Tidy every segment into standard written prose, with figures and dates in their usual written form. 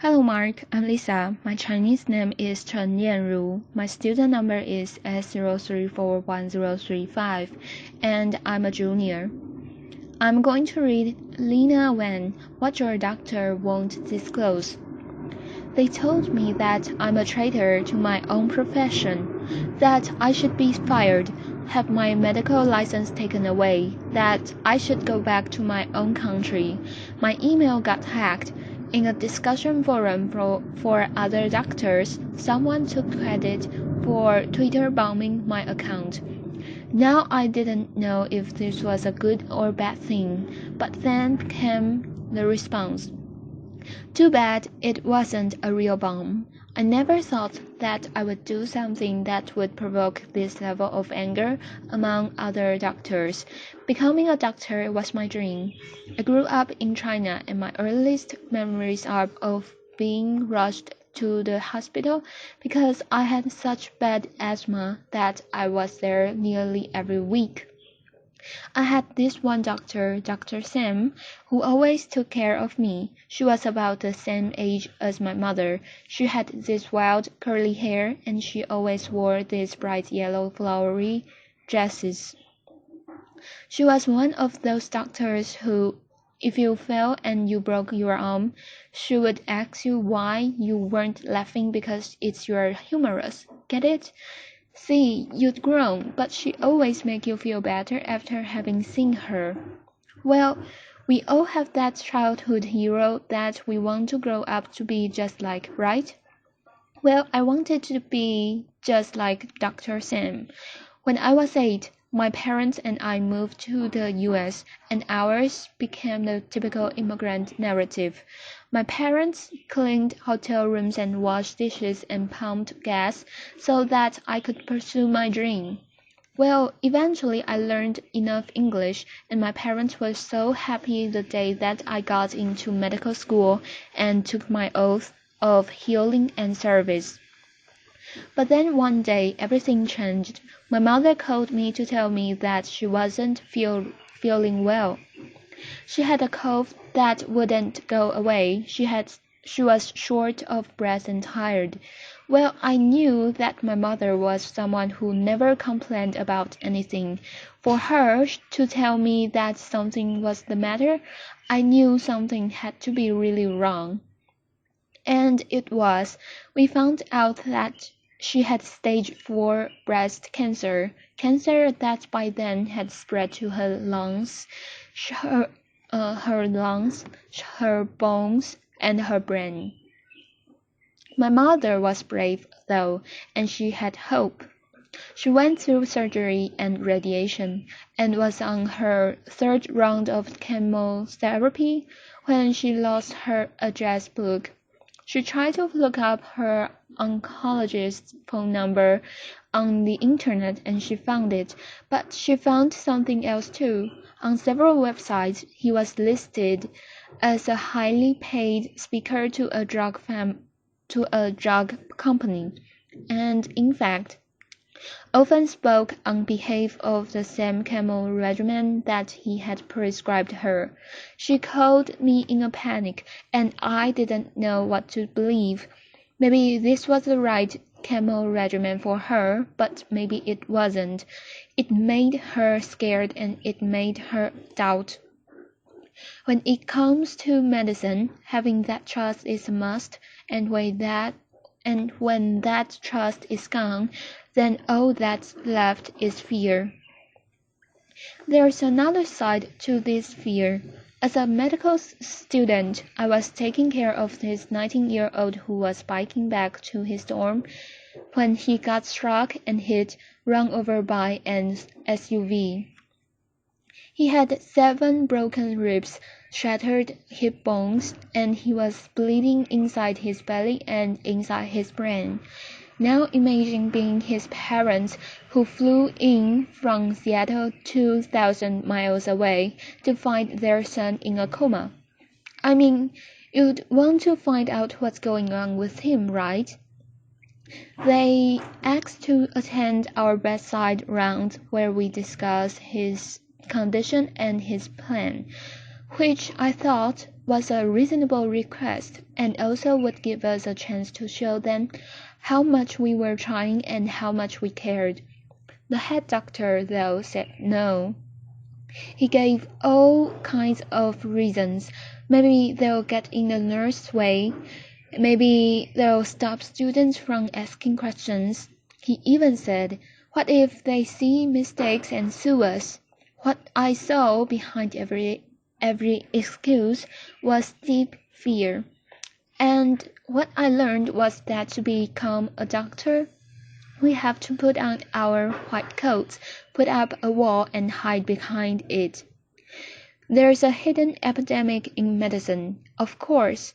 Hello Mark, I'm Lisa. My Chinese name is Chen Yanru. My student number is S0341035 and I'm a junior. I'm going to read Leana Wen, What Your Doctor Won't Disclose. They told me that I'm a traitor to my own profession, that I should be fired, have my medical license taken away, that I should go back to my own country. My email got hacked. In a discussion forum for other doctors, someone took credit for Twitter bombing my account. Now I didn't know if this was a good or bad thing, but then came the response. Too bad it wasn't a real bomb. I never thought that I would do something that would provoke this level of anger among other doctors. Becoming a doctor was my dream. I grew up in China and my earliest memories are of being rushed to the hospital because I had such bad asthma that I was there nearly every week. I had this one doctor, Dr. Sam, who always took care of me. She was about the same age as my mother. She had this wild curly hair and she always wore these bright yellow flowery dresses. She was one of those doctors who, if you fell and you broke your arm, she would ask you why you weren't laughing because it's your humerus. Get it? See, you'd grown, but she always make you feel better after having seen her. Well, we all have that childhood hero that we want to grow up to be just like, right? Well, I wanted to be just like Dr. Sam. When I was 8, my parents and I moved to the US, and ours became the typical immigrant narrative. My parents cleaned hotel rooms and washed dishes and pumped gas so that I could pursue my dream. Well, eventually I learned enough English, and my parents were so happy the day that I got into medical school and took my oath of healing and service. But then one day everything changed. My mother called me to tell me that she wasn't feeling well. She had a cough that wouldn't go away. She was short of breath and tired. Well, I knew that my mother was someone who never complained about anything. For her to tell me that something was the matter, I knew something had to be really wrong. And it was. We found out that she had stage 4 breast cancer that by then had spread to her lungs, her bones, and her brain. My mother was brave, though, and she had hope. She went through surgery and radiation, and was on her 3rd round of chemotherapy when she lost her address book. She tried to look up her oncologist's phone number on the internet and she found it, but she found something else too. On several websites, he was listed as a highly paid speaker to a drug company, and in fact, often spoke on behalf of the same chemo regimen that he had prescribed her. She called me in a panic, and I didn't know what to believe. Maybe this was the right chemo regimen for her, but maybe it wasn't. It made her scared and it made her doubt. When it comes to medicine, having that trust is a must, and when that trust is gone, then all that's left is fear. There's another side to this fear. As a medical student, I was taking care of this 19-year-old who was biking back to his dorm when he got struck and hit, run over by an SUV. He had 7 broken ribs, shattered hip bones, and he was bleeding inside his belly and inside his brain. Now imagine being his parents who flew in from Seattle 2,000 miles away to find their son in a coma. I mean, you'd want to find out what's going on with him, right? They asked to attend our bedside round where we discussed his condition and his plan, which I thought was a reasonable request, and also would give us a chance to show them how much we were trying and how much we cared. The head doctor, though, said no. He gave all kinds of reasons. Maybe they'll get in the nurse's way. Maybe they'll stop students from asking questions. He even said, "What if they see mistakes and sue us?" What I saw behind every excuse was deep fear. And what I learned was that to become a doctor, we have to put on our white coats, put up a wall, and hide behind it. There's a hidden epidemic in medicine. Of course,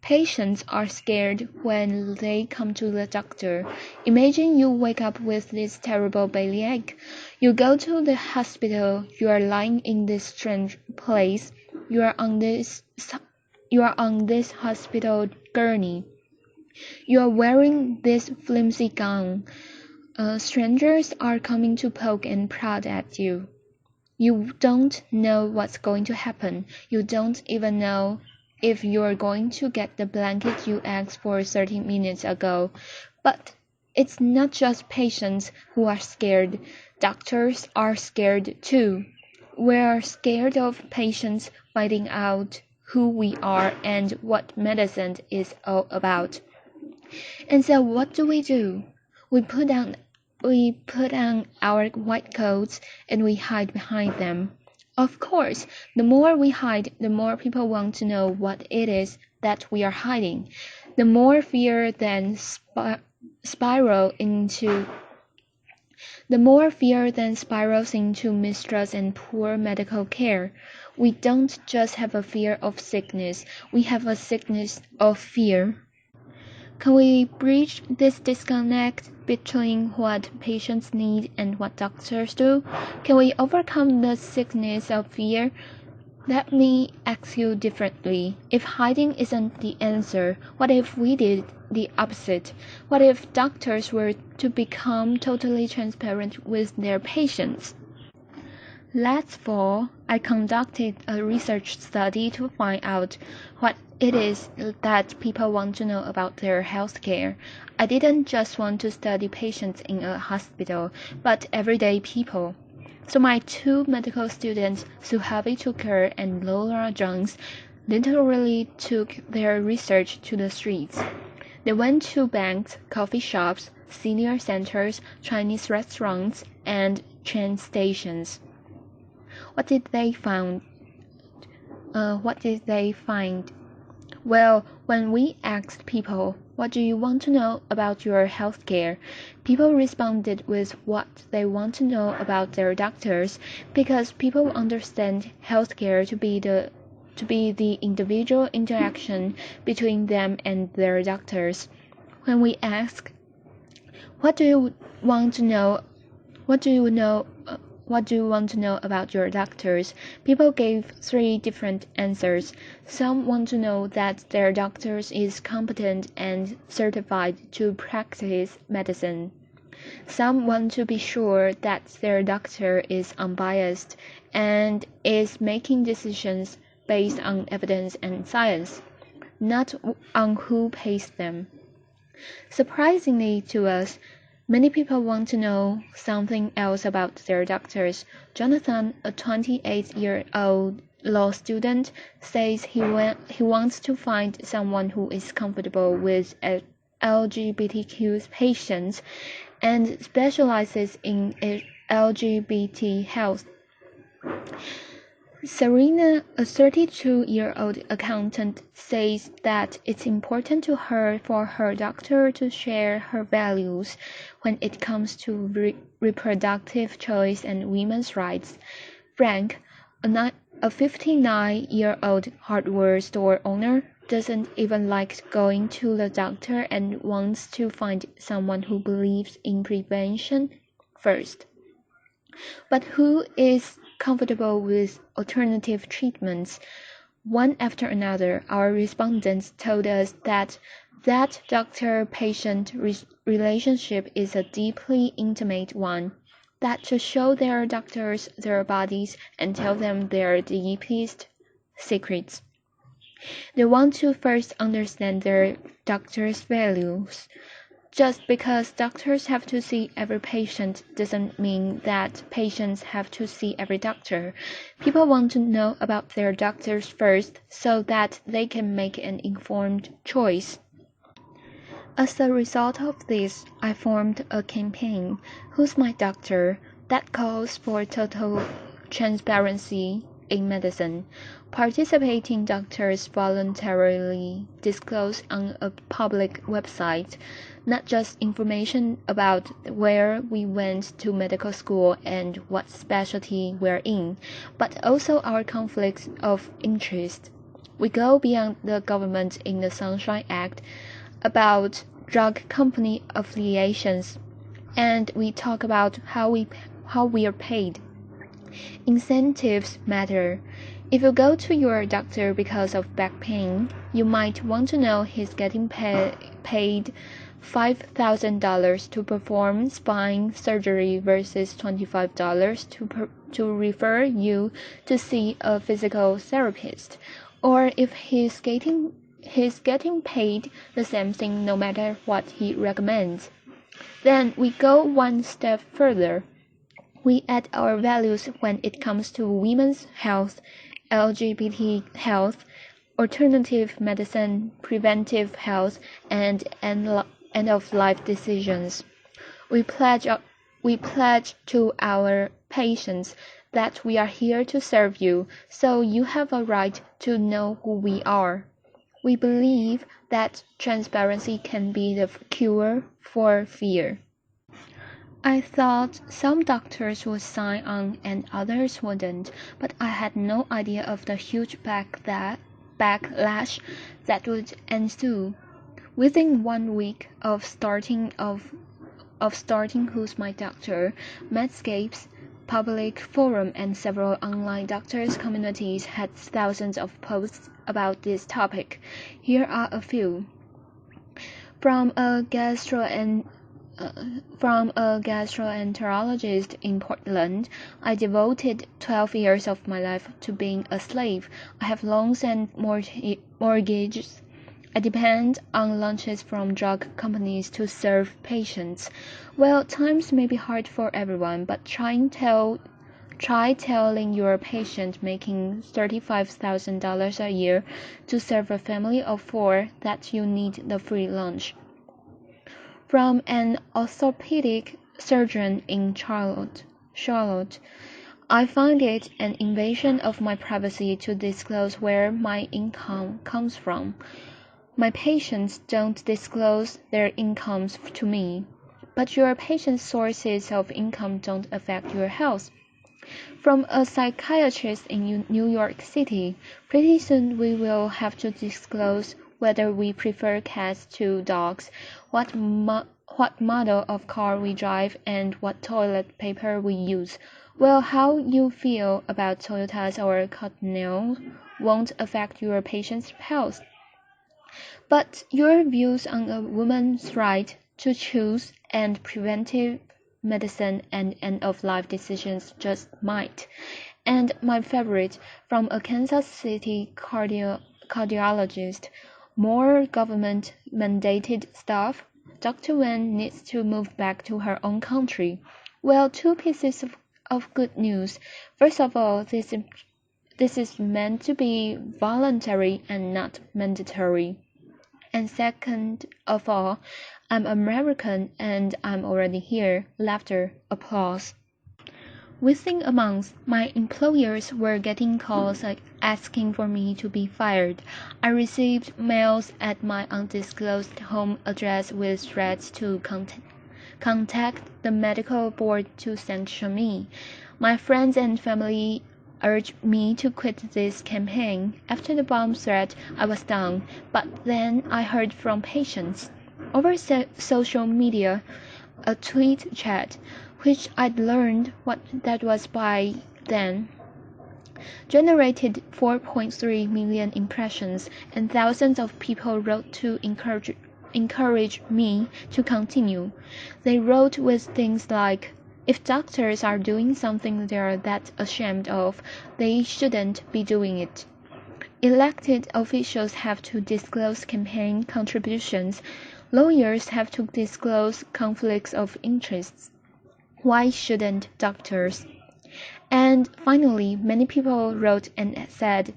patients are scared when they come to the doctor. Imagine you wake up with this terrible bellyache. You go to the hospital. You are lying in this strange place. You are on this hospital gurney. You are wearing this flimsy gown. Strangers are coming to poke and prod at you. You don't know what's going to happen. You don't even know if you're going to get the blanket you asked for 30 minutes ago. But it's not just patients who are scared. Doctors are scared too. We're scared of patients finding out who we are and what medicine is all about. And so what do? We put on our white coats and we hide behind them. Of course, the more we hide, the more people want to know what it is that we are hiding. The more fear then spirals into mistrust and poor medical care. We don't just have a fear of sickness, we have a sickness of fear. Can we bridge this disconnect between what patients need and what doctors do? Can we overcome the sickness of fear? Let me ask you differently. If hiding isn't the answer, what if we did the opposite? What if doctors were to become totally transparent with their patients? Last fall, I conducted a research study to find out what it is that people want to know about their healthcare. I didn't just want to study patients in a hospital, but everyday people. So my two medical students, Suhavi Tukur and Laura Jones, literally took their research to the streets. They went to banks, coffee shops, senior centers, Chinese restaurants, and train stations. What did they find? Well, when we asked people, "What do you want to know about your healthcare?" people responded with what they want to know about their doctors, because people understand healthcare to be the individual interaction between them and their doctors. When we ask, "What do you want to know? What do you know? What do you want to know about your doctors?" People gave three different answers. Some want to know that their doctor is competent and certified to practice medicine. Some want to be sure that their doctor is unbiased and is making decisions based on evidence and science, not on who pays them. Surprisingly to us, many people want to know something else about their doctors. Jonathan, a 28-year-old law student, says he wants to find someone who is comfortable with LGBTQ patients and specializes in LGBT health. Serena, a 32-year-old accountant, says that it's important to her for her doctor to share her values when it comes to reproductive choice and women's rights. Frank, a 59-year-old hardware store owner, doesn't even like going to the doctor and wants to find someone who believes in prevention first, but who is comfortable with alternative treatments. One after another, our respondents told us that doctor-patient relationship is a deeply intimate one, that to show their doctors their bodies and tell them their deepest secrets. They want to first understand their doctor's values. Just because doctors have to see every patient doesn't mean that patients have to see every doctor. People want to know about their doctors first so that they can make an informed choice. As a result of this, I formed a campaign, Who's My Doctor?, that calls for total transparency in medicine. Participating doctors voluntarily disclose on a public website not just information about where we went to medical school and what specialty we're in, but also our conflicts of interest. We go beyond the government in the Sunshine Act about drug company affiliations, and we talk about how we are paid. Incentives matter. If you go to your doctor because of back pain, you might want to know he's getting paid $5,000 to perform spine surgery versus $25 to refer you to see a physical therapist, or if he's getting paid the same thing no matter what he recommends. Then we go one step further. We add our values when it comes to women's health, LGBT health, alternative medicine, preventive health, and end-of-life decisions. We pledge to our patients that we are here to serve you, so you have a right to know who we are. We believe that transparency can be the cure for fear. I thought some doctors would sign on and others wouldn't, but I had no idea of the huge backlash that would ensue. Within 1 week of starting Who's My Doctor, Medscape's public forum and several online doctors' communities had thousands of posts about this topic. Here are a few. From a gastroenterologist in Portland, I devoted 12 years of my life to being a slave. I have loans and mortgages. I depend on lunches from drug companies to serve patients. Well, times may be hard for everyone, but try telling your patient making $35,000 a year to serve a family of 4 that you need the free lunch. From an orthopedic surgeon in Charlotte, I find it an invasion of my privacy to disclose where my income comes from. My patients don't disclose their incomes to me, but your patient's sources of income don't affect your health. From a psychiatrist in New York City, pretty soon we will have to disclose whether we prefer cats to dogs, what model of car we drive, and what toilet paper we use. Well, how you feel about Toyotas or Cottonelle won't affect your patient's health. But your views on a woman's right to choose and preventive medicine and end-of-life decisions just might. And my favorite, from a Kansas City cardiologist, more government-mandated stuff. Dr. Wen needs to move back to her own country. Well, 2 pieces of good news. First of all, this is meant to be voluntary and not mandatory. And second of all, I'm American and I'm already here. Laughter, applause. Within a month, my employers were getting calls asking for me to be fired. I received mails at my undisclosed home address with threats to contact the medical board to sanction me. My friends and family urged me to quit this campaign. After the bomb threat, I was down, but then I heard from patients. Over social media, a tweet chat, which I'd learned what that was by then, generated 4.3 million impressions, and thousands of people wrote to encourage me to continue. They wrote with things like, if doctors are doing something they're that ashamed of, they shouldn't be doing it. Elected officials have to disclose campaign contributions. Lawyers have to disclose conflicts of interests. Why shouldn't doctors? And finally, many people wrote and said,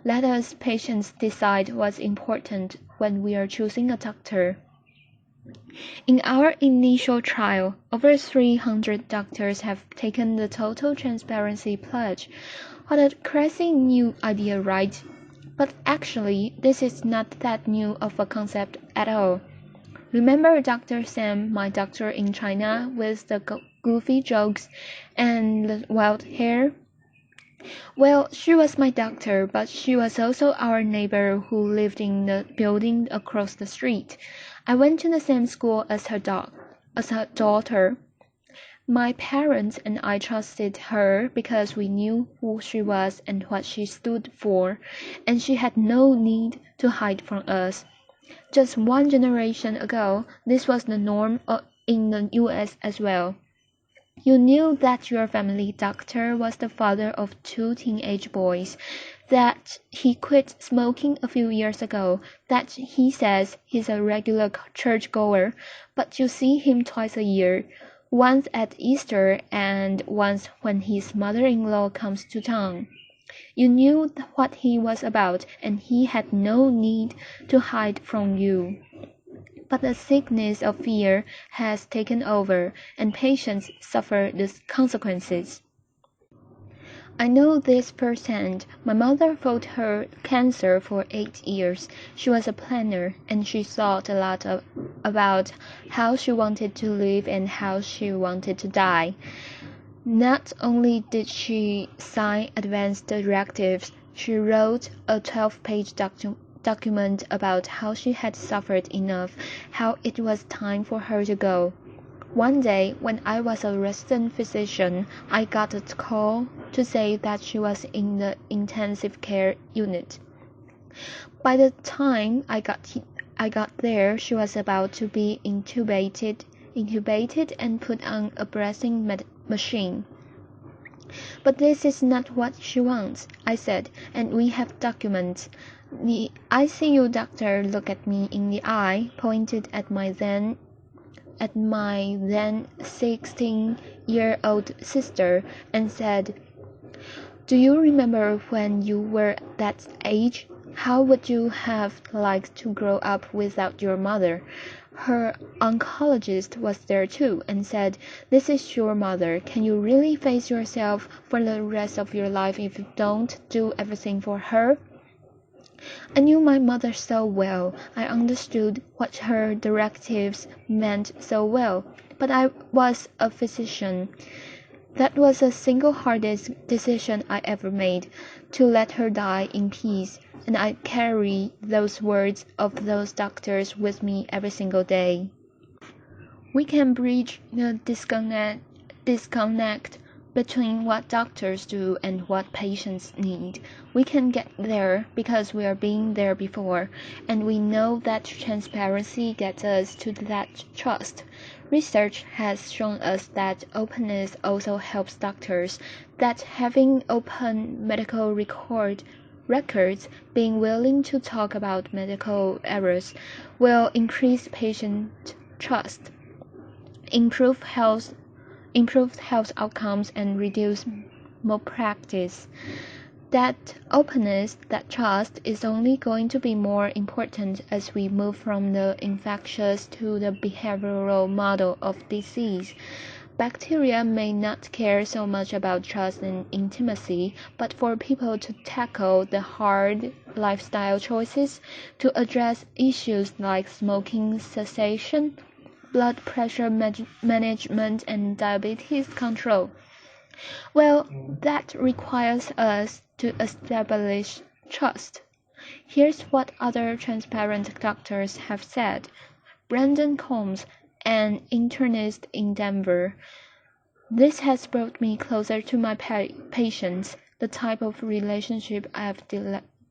let us patients decide what's important when we are choosing a doctor. In our initial trial, over 300 doctors have taken the total transparency pledge. What a crazy new idea, right? But actually, this is not that new of a concept at all. Remember Dr. Sam, my doctor in China, with the goofy jokes and the wild hair? Well, she was my doctor, but she was also our neighbor who lived in the building across the street. I went to the same school as her daughter. My parents and I trusted her because we knew who she was and what she stood for, and she had no need to hide from us. Just one generation ago, this was the norm in the US as well. You knew that your family doctor was the father of 2 teenage boys, that he quit smoking a few years ago, that he says he's a regular churchgoer, but you see him twice a year, once at Easter and once when his mother-in-law comes to town. You knew what he was about, and he had no need to hide from you. But the sickness of fear has taken over, and patients suffer the consequences. I know this firsthand. My mother fought her cancer for 8 years. She was a planner, and she thought a lot about how she wanted to live and how she wanted to die. Not only did she sign advance directives, she wrote a 12-page document about how she had suffered enough, how it was time for her to go. One day, when I was a resident physician, I got a call to say that she was in the intensive care unit. By the time I got there, she was about to be intubated and put on a breathing machine. But this is not what she wants, I said, and we have documents. The ICU doctor looked at me in the eye, pointed at my then 16-year-old sister, and said, do you remember when you were that age? How would you have liked to grow up without your mother? Her oncologist was there too and said, this is your mother. Can you really face yourself for the rest of your life if you don't do everything for her? I knew my mother so well. I understood what her directives meant so well. But I was a physician. That was the single-hardest decision I ever made, to let her die in peace, and I carry those words of those doctors with me every single day. We can bridge the disconnect between what doctors do and what patients need. We can get there because we are being there before, and we know that transparency gets us to that trust. Research has shown us that openness also helps doctors, that having open medical records, being willing to talk about medical errors, will increase patient trust, improve health outcomes, and reduce malpractice. That openness, that trust, is only going to be more important as we move from the infectious to the behavioral model of disease. Bacteria may not care so much about trust and intimacy, but for people to tackle the hard lifestyle choices, to address issues like smoking cessation, blood pressure management, and diabetes control, well, that requires us to establish trust. Here's what other transparent doctors have said. Brandon Combs, an internist in Denver. This has brought me closer to my patients, the type of relationship I've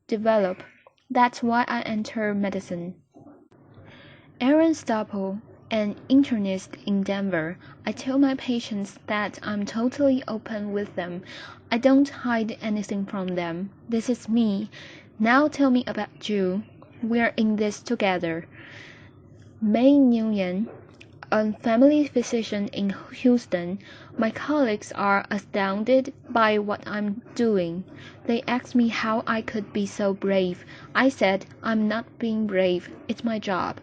developed. That's why I enter medicine. Aaron Staple, an internist in Denver. I tell my patients that I'm totally open with them. I don't hide anything from them. This is me. Now tell me about you. We're in this together. May Nguyen, a family physician in Houston. My colleagues are astounded by what I'm doing. They asked me how I could be so brave. I said, I'm not being brave, it's my job.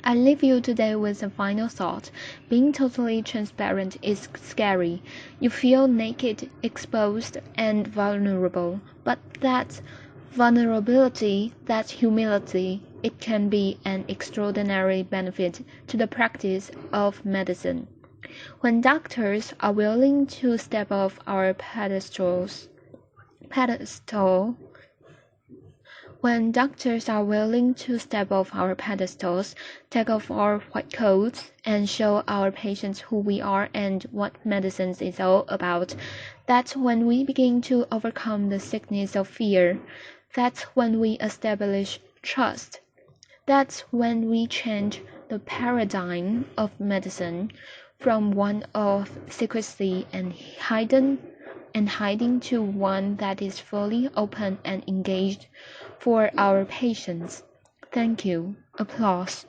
I leave you today with a final thought. Being totally transparent is scary. You feel naked, exposed, and vulnerable. But that's vulnerability, that's humility. It can be an extraordinary benefit to the practice of medicine. When doctors are willing to step off our pedestal, when doctors are willing to step off our pedestals, take off our white coats, and show our patients who we are and what medicine is all about, that's when we begin to overcome the sickness of fear. That's when we establish trust. That's when we change the paradigm of medicine from one of secrecy and hiding to one that is fully open and engaged for our patients. Thank you. Applause.